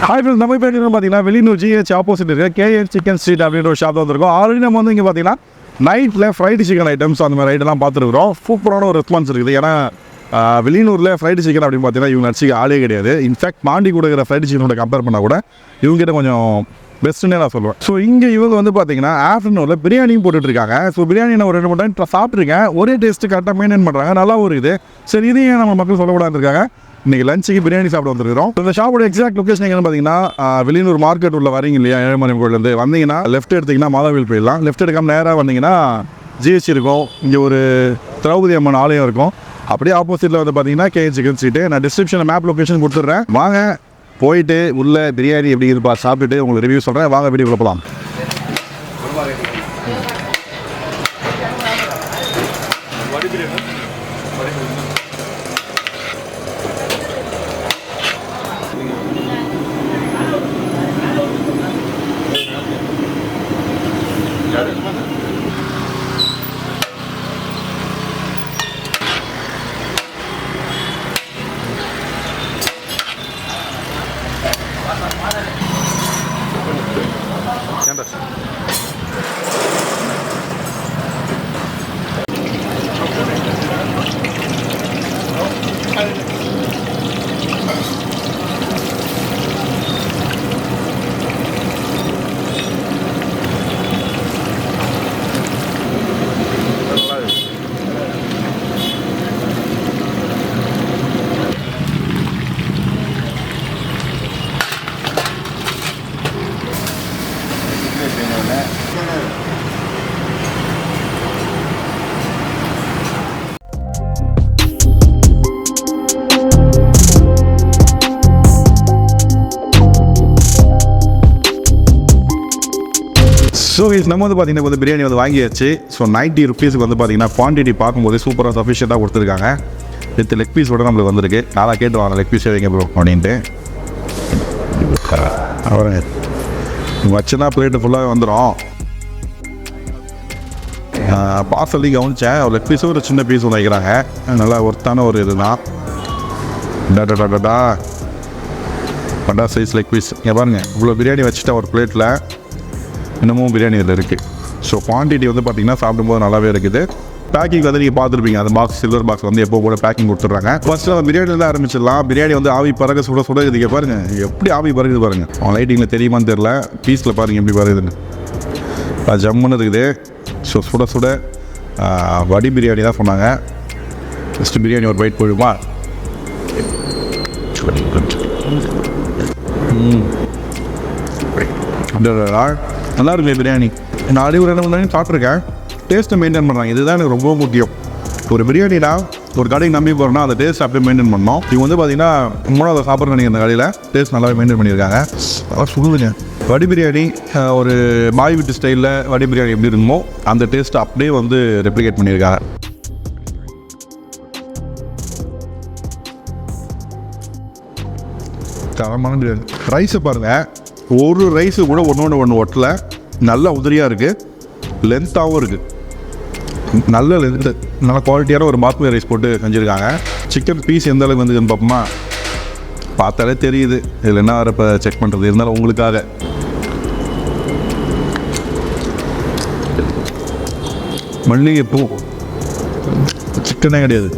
Hi friends, நம்ம இப்போ பார்த்தீங்கன்னா வெளியூர் ஜிஹெச் ஆப்போசிட் இருக்க கேஎன் சிக்கன் ஸ்ட்ரீட் அப்படின்ற ஒரு ஷாப் வந்திருக்கோம். ஆல்ரெடி நம்ம வந்து இங்கே பார்த்தீங்கன்னா நைட்டில் ஃப்ரைடு சிக்கன் ஐட்டம்ஸ் அந்த மாதிரி ஐட்டம்லாம் பார்த்துருக்குறோம். சூப்பரான ஒரு ரெஸ்பான்ஸ் இருக்குது. ஏன்னா வெளியூரில் ஃப்ரைடு சிக்கன் அப்படின்னு பார்த்தீங்கன்னா இவங்க நடிச்சிக்க ஆளே கிடையாது. இன்ஃபேக்ட் மாண்டி கொடுக்குற ஃப்ரைடு சிக்கனோட கம்பேர் பண்ணால் கூட இவங்ககிட்ட கொஞ்சம் பெஸ்ட்டுன்னே நான் சொல்லுவேன். ஸோ இங்கே இவங்க வந்து பார்த்தீங்கன்னா ஆஃப்டர்நூனில் பிரியாணியும் போட்டுட்ருக்காங்க. ஸோ பிரியாணி நான் ஒரு 2-3 டைம் சாப்பிட்ருக்கேன். ஒரே டேஸ்ட்டு கரெக்டாக மெயின்டைன் பண்ணுறாங்க. நல்லா ஒரு இது சரி இதையும் நம்ம மக்கள் சொல்லக்கூடாது இருக்காங்க. இன்றைக்கி லஞ்சுக்கு பிரியாணி சாப்பிட வந்துருக்கிறோம். இந்த ஷாப்போட எக்ஸாக்ட் லொக்கேஷன் எங்கன்னு பார்த்தீங்கன்னா வெளியூர் மார்க்கெட் உள்ள வரீங்க இல்லையா, ஏழுமலையம் கோயிலேருந்து வந்தீங்கன்னா லெஃப்ட் எடுத்திங்கன்னா மாதாவில் போயிடலாம். லெஃப்ட் எடுக்காமல் நேராக வந்தீங்கன்னா ஜிஹெச் இருக்கும். இங்கே ஒரு திரௌபதி அம்மன் ஆலயம் இருக்கும். அப்படியே ஆப்போசிட்டில் வந்து பார்த்தீங்கன்னா கேஎன் சிக்கன் ஸ்ட்ரீட்டு. நான் டிஸ்கிரிப்ஷனில் மேப் லொக்கேஷன் கொடுத்துட்றேன். வாங்க போயிட்டு உள்ள பிரியாணி எப்படி இருப்பா சாப்பிட்டுட்டு உங்களுக்கு ரிவ்யூ சொல்கிறேன். வாங்க வீடியோக்குள்ள போகலாம். ஸோ நம்ம வந்து பார்த்தீங்கன்னா வந்து பிரியாணி வந்து வாங்கியாச்சு. ஸோ 90 ருபீஸுக்கு வந்து பார்த்தீங்கன்னா குவான்டிட்டி பார்க்கும்போது சூப்பராக சஃபிஷியண்ட்டாக கொடுத்துருக்காங்க. வித் லெக் பீஸோட நம்மளுக்கு வந்திருக்கு. நான் கேட்டு வாங்க லெக் பீஸே வைங்க ப்ரோ அப்படின்ட்டு. அப்புறம் வச்சுன்னா பிளேட்டு ஃபுல்லாக வந்துடும். பார்சலி கவனித்தேன். ஒரு லெக் பீஸும் ஒரு சின்ன பீஸ் ஒன்று வைக்கிறாங்க. நல்லா ஒர்த்தான ஒரு இது தான். பண்டா சைஸ் லெக் பீஸ். இங்கே பாருங்கள், இவ்வளோ பிரியாணி வச்சுட்டா ஒரு பிளேட்டில் இன்னமும் பிரியாணி இதில் இருக்குது. ஸோ குவான்டிட்டி வந்து பார்த்திங்கன்னா சாப்பிடும்போது நல்லாவே இருக்குது. பேக்கிங் வந்து நீங்கள் பார்த்துருப்பீங்க. அந்த பாக்ஸ் சில்வர் பாக்ஸ் வந்து எப்போ கூட பேக்கிங் கொடுத்துட்றாங்க. ஃபஸ்ட்டு அந்த பிரியாணியில் ஆரம்பிச்சிடலாம். பிரியாணி வந்து ஆவி பறக்க சுட சுட இதுக்கு பாருங்கள் எப்படி ஆவி பறகுது பாருங்கள். லைட்டிங்கில் தெரியுமான்னு தெரில, பீஸில் பாருங்கள் எப்படி பறகுதுன்னு. ஜம்முன்னு இருக்குது. ஸோ சுட சுட வடி பிரியாணி தான் சொன்னாங்க. ஃபஸ்ட்டு பிரியாணி ஒரு பைட் போயிடுமா. நல்லா இருக்கு பிரியாணி. நான் அடி ஒரு 2-3 டைம் சாப்பிட்ருக்கேன். டேஸ்ட்டை மெயின்டைன் பண்ணுறாங்க. இதுதான் எனக்கு ரொம்ப முக்கியம். ஒரு பிரியாணினா ஒரு கடைக்கு நம்பி போகிறோன்னா அந்த டேஸ்ட் அப்படியே மெயின்டைன் பண்ணோம். இவங்க வந்து பார்த்தீங்கன்னா 3வது சாப்பிட்ற நீங்கள் அந்த கடையில் டேஸ்ட் நல்லாவே மெயின்டைன் பண்ணியிருக்காங்க. நல்லா சுடுதுங்க. வடி பிரியாணி ஒரு பாய் வீட்டு ஸ்டைலில் வடி பிரியாணி எப்படி இருக்குமோ அந்த டேஸ்ட்டை அப்படியே வந்து ரெப்ளிகேட் பண்ணியிருக்காங்க. தரமான பிரியாணி. ரைஸை பாருங்கள், ஒரு ரைஸு கூட ஒன்று ஒட்டலை. நல்ல உதிரியாக இருக்குது, லென்த்தாகவும் இருக்குது. நல்ல லென்த்து, நல்ல குவாலிட்டியான ஒரு பாஸ்மதி ரைஸ் போட்டு செஞ்சுருக்காங்க. சிக்கன் பீஸ் எந்த அளவுக்கு வந்துதுன்னு பார்ப்போமா. பார்த்தாலே தெரியுது. இதில் என்ன வேறு இப்போ செக் பண்ணுறது. இருந்தாலும் உங்களுக்காக மல்லிகைப்பூ சிக்கனே கிடையாது,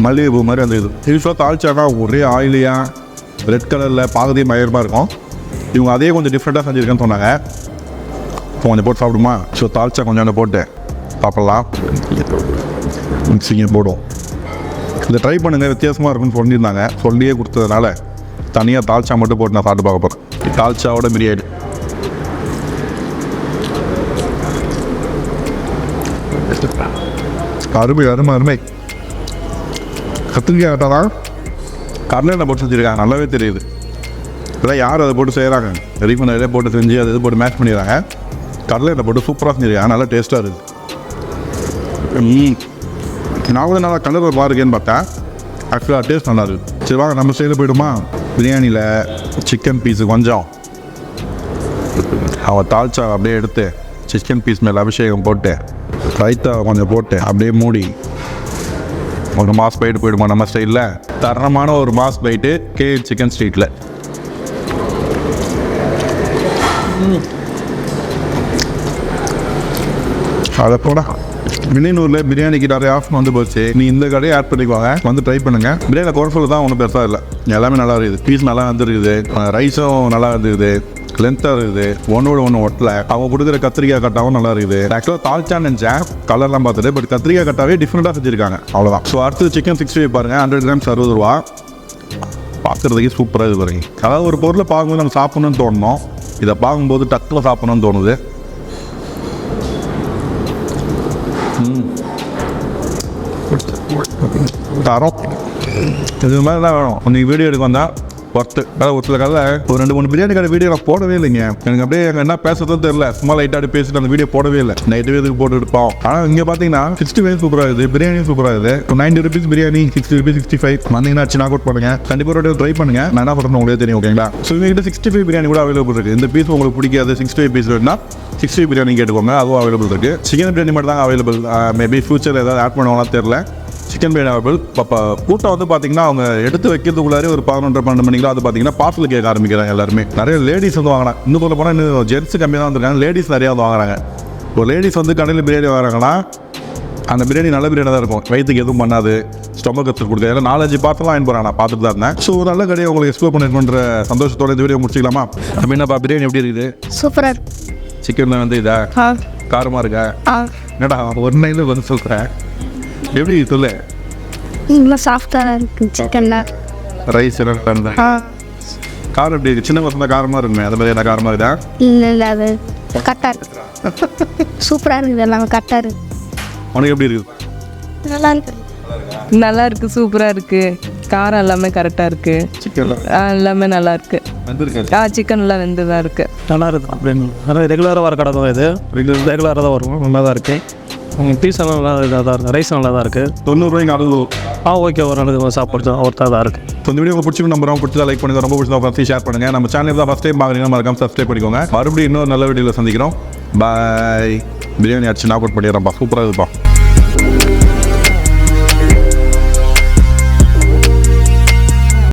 மல்லிகைப்பூ மாதிரி அந்த இது யூஸ்வலாக தாளிச்சானா ஒரே ஆயிலியாக ரெட் கலரில் பாகத்தையும் பயங்கரமாக இருக்கும். இவங்க அதே கொஞ்சம் டிஃப்ரெண்ட்டாக செஞ்சுருக்கேன்னு சொன்னாங்க. கொஞ்சம் போட்டு சாப்பிடுமா. ஸோ தாளிச்சா கொஞ்சம் போட்டு சாப்பிட்லாம். மிக்சிங்க போடும். இதை ட்ரை பண்ணுங்கள், வித்தியாசமாக இருக்குன்னு சொல்லியிருந்தாங்க. சொல்லியே கொடுத்ததுனால தனியாக தாளிச்சா மட்டும் போட்டு நான் சாப்பிட்டு பார்க்க போகிறேன். தாளிச்சாவோட பிரியாணி அருமை அருமை அருமை. கத்திரிக்காய் ஆட்டா தான் கடலை போட்டு செஞ்சுருக்காங்க. நல்லாவே தெரியுது. இதெல்லாம் யார் அதை போட்டு செய்கிறாங்க, ரீஃபண்ட் போட்டு செஞ்சு அதை இது போட்டு மேட்ச் பண்ணிடுறாங்க. கடலை போட்டு சூப்பராக செஞ்சுருக்காங்க. நல்லா டேஸ்ட்டாக இருக்குது. நான் கூட நல்லா கலர் பாருங்கன்னு பார்த்தேன். ஆக்சுவலாக டேஸ்ட் நல்லா இருக்குது. சரி வாங்க நம்ம சைடில் போய்டுமா. பிரியாணியில் சிக்கன் பீஸு கொஞ்சம் அவன் தாளிச்சா அப்படியே எடுத்து சிக்கன் பீஸ் மேலே அபிஷேகம் போட்டு ரைத்தா கொஞ்சம் போட்டு அப்படியே மூடி ஒரு மாஸ் பைட்டு போயிடுமா நம்ம ஸ்டைலில். தரமான ஒரு மாஸ் பைட்டு கேஎன் சிக்கன் ஸ்ட்ரீட்டில். அதை கூட வில்லியனூரில் பிரியாணிக்கு நிறைய ஆஃபர் வந்து போச்சு. நீ இந்த கடையை ஆட் பண்ணிக்குவாங்க, வந்து ட்ரை பண்ணுங்கள். பிரியாணி குறைச்சல் தான் ஒன்றும் பெருசாக இல்லை, எல்லாமே நல்லா இருக்குது. பீஸ் நல்லா வந்துருக்குது, ரைஸும் நல்லா வந்துருக்குது, லென்த்தாக இருக்குது, ஒன்று ஒட்டலை. அவங்க கொடுக்குற கத்திரிக்காய் கட்டாவும் நல்லா இருக்குது. ஆக்சுவலாக தால்ச்சான்னு நினச்சேன் கலர்லாம் பார்த்துட்டு, பட் கத்திரிக்காய் கட்டாவே டிஃப்ரெண்ட்டாக செஞ்சுருக்காங்க, அவ்வளோதான். ஸோ அடுத்து சிக்கன் 65 பாருங்கள், 100 கிராம்ஸ் 60 ரூபா. பார்க்குறதுக்கே சூப்பராக இது பாருங்க. அதாவது ஒரு பொருளை பார்க்கும்போது நம்ம சாப்பிட்ணுன்னு தோணணும், இதை பார்க்கும்போது டக்கில் சாப்பிட்ணுன்னு தோணுது. தரம் இது மாதிரி தான் வேணும். நீங்கள் வீடியோ எடுக்க வந்தால் ஒர்த்து. அதாவது ஒரு சில கடையில் ஒரு 2-3 பிரியாணி கடை வீடியோ நான் போடவே இல்லைங்க. எனக்கு அப்படியே எங்கள் என்ன பேசுறதும் தெரியல, சும்மா லைட்டாக பேசிட்டு அந்த வீடியோ போடவே இல்லை. நைட்டு இதுக்கு போட்டு எடுப்போம். ஆனால் இங்கே பார்த்தீங்கன்னா 65 சூப்பராக இருக்குது, பிரியாணி சூப்பராக இருக்குது. 90 rupees பிரியாணி, 60 rupees 65. வந்தீங்கன்னா நாக் அவுட் பண்ணுங்கள், கண்டிப்பாக ஒரு ட்ரை பண்ணுங்கள். நான் என்ன பண்ணுறேன் உங்களுக்கு தெரியும், ஓகேங்களா? ஸோ இவங்ககிட்ட 65 பிரியாணி கூட அவைலபிள் இருக்குது. இந்த பீஸ் உங்களுக்கு பிடிக்காது, 65 பீஸ் வேணும்னா 60 பிரியாணி கேட்டுக்கோங்க, அதுவும் அவைலபிள் இருக்குது. சிக்கன் பிரியாணி மட்டும் தான் அவைலபிள். மேபி ஃபியூச்சரில் ஏதாவது ஆட் பண்ணுவாங்களா தெரில. Chicken biryani available. இப்போ கூட்டம் வந்து பார்த்தீங்கன்னா அவங்க எடுத்து வைக்கிறதுக்குள்ளாரே ஒரு 11-12 மணிக்கெலாம் அது பார்த்தீங்கன்னா பார்சல் கேட்க ஆரம்பிக்கிறாங்க எல்லாருமே. நிறைய லேடிஸ் வந்து வாங்கினாங்க. இன்னும் சொல்ல போனால் இன்னும் ஜென்ட்ஸ் கம்மியாக தான் வந்துருக்காங்க, லேடிஸ் நிறையா வந்து வாங்குறாங்க. இப்போ லேடிஸ் வந்து கடையில் பிரியாணி வாங்குறாங்கன்னா அந்த பிரியாணி நல்ல பிரியாணி தான் இருக்கும், வயிற்றுக்கு எதுவும் பண்ணாது, ஸ்டொமக் கற்று கொடுக்குது. ஏன்னா 4-5 பார்சலாம் வாங்கி போகிறாங்க, நான் பார்த்துட்டு தான் இருந்தேன். ஸோ ஒரு நல்ல கடையை உங்களுக்கு எக்ஸ்ப்ளோர் பண்ணிருக்கோன்ற சந்தோஷத்தோட இந்த வீடியோ முடிச்சிக்கலாமா? அப்போ என்னப்பா பிரியாணி எப்படி இருக்குது? சூப்பராக இருக்கு. சிக்கன் வந்து இதா காரமாக இருக்கா? என்னடா ஒரு நைட்டில் வந்து சொல்கிறேன், எப்படி சொல்லு? இன்னும் சாஃப்டாக இருக்குது சிக்கனில். ரைஸ் எல்லாம் காரம் எப்படி இருக்குது? சின்ன பசங்க காரமாக இருக்குமே, அது மாதிரி என்ன காரமாக இருக்குதா? இல்லை அது கரெக்டாக இருக்குது, சூப்பராக இருக்குது, எல்லாமே கரெக்டாக இருக்குது. உனக்கு எப்படி இருக்குது? நல்லா இருக்கு. நல்லா இருக்கு, சூப்பராக இருக்கு. காரம் எல்லாமே கரெக்டாக இருக்கு. சிக்கன் எல்லாமே நல்லா இருக்கு. சிக்கன்லாம் வெந்து தான் இருக்கு. நல்லா இருக்குது அப்படின்னு. ஆனால் ரெகுலராக வர கடை தான் இது, ரெகுலராக தான் வரும், நல்லா தான் இருக்குது. பீஸ் எல்லாம் நல்லா இதாக தான் இருக்குது, ரைஸ் நல்லா தான் இருக்குது. 90 ரூபாய்க்கு அளவு. ஓகே, ஒரு நாளுக்கு சாப்பிட்டு ஒருத்தா தான் இருக்குது. ஸோ இந்த வீடியோ பிடிச்சிருக்கு நம்புறோம், பிடிச்சதா லைக் பண்ணுங்கள், ரொம்ப பிடிச்சதா ஃபஸ்ட்டு ஷேர் பண்ணுங்கள். நம்ம சேனல் தான் ஃபஸ்ட் டைம் பார்க்குறீங்கன்னா மறக்காம சப்ஸ்கிரைப் பண்ணிக்கோங்க. மறுபடியும் இன்னொரு நல்ல வீடியோவில் சந்திக்கிறோம். பாய். பிரியாணி அடிச்சு நாக் அவுட் பண்ணிடுறேன்ப்பா, சூப்பராக இருக்குப்பா.